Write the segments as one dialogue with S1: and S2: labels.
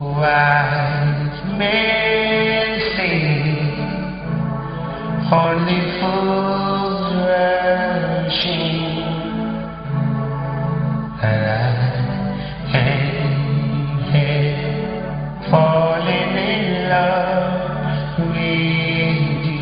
S1: Wise men say only fools rushing, and I am here falling in love with you.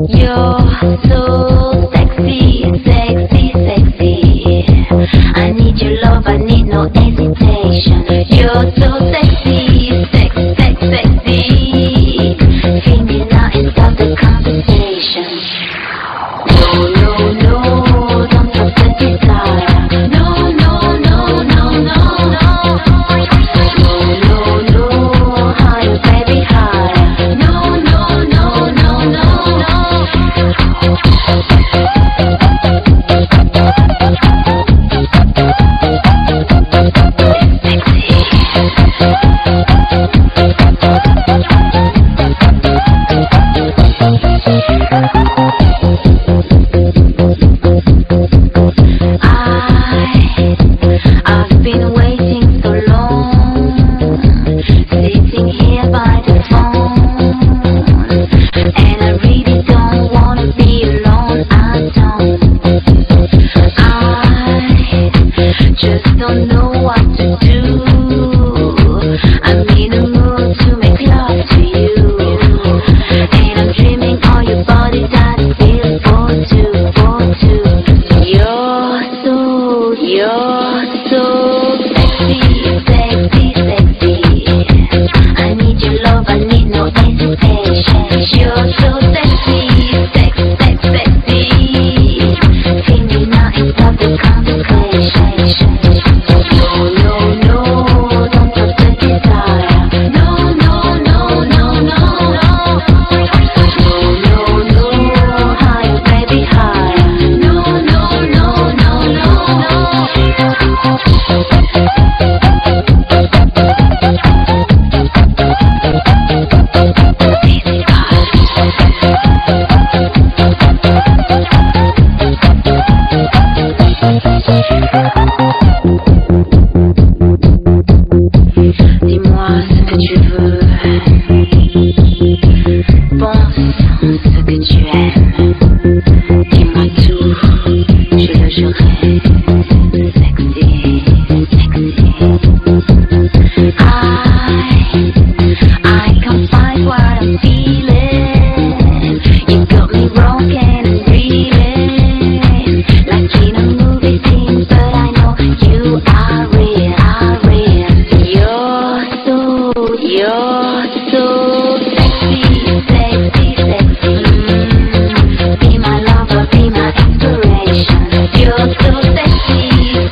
S2: You're so sexy, sexy, sexy. I need your love, I need no hesitation. You're so sexy, sexy, sexy, sexy. Feel me now and start the conversation. No, no, no, don't stop the desire. No, no, no, no, no, no. No, no, no, higher, baby, higher. No, no, no, no, no, no. I've been waiting so long, sitting here by the phone, and I really don't want to be alone. I just don't know what to do. I'm in a mood to make love to you, and I'm dreaming all your body. ce que tu aimes. Dis-moi tout, je le jurerai. Sexy, sexy. I can't find what I'm feeling. You got me broken and reeling, like in a movie scene, but I know you are real, are real. You're so sexy, sexy, sexy. Be my lover, be my inspiration. You're so sexy,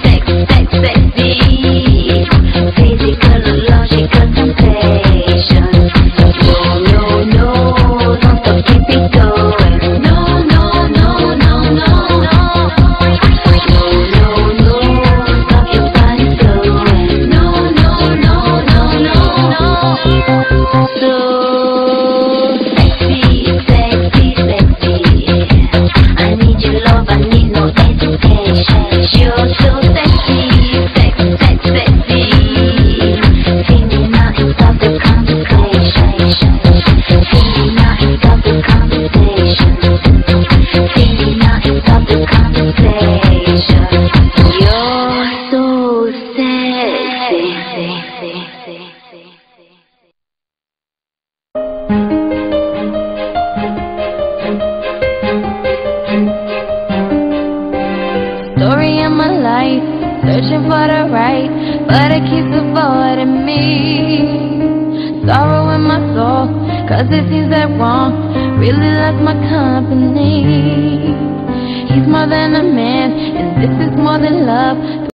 S2: sexy, sexy. Physical and logical temptation. No, don't stop, keep it going. No, stop your body going. No. So sexy, sexy, sexy. I need your love, I need no hesitation. You're so sexy, sexy, sexy. See me now and stop the conversation. See me now and stop the conversation. See me now and stop the conversation. You're so sexy.
S3: Story of my life, searching for the right, but it keeps avoiding me. Sorrow in my soul, cause it seems that wrong really loves my company. He's more than a man, and this is more than love.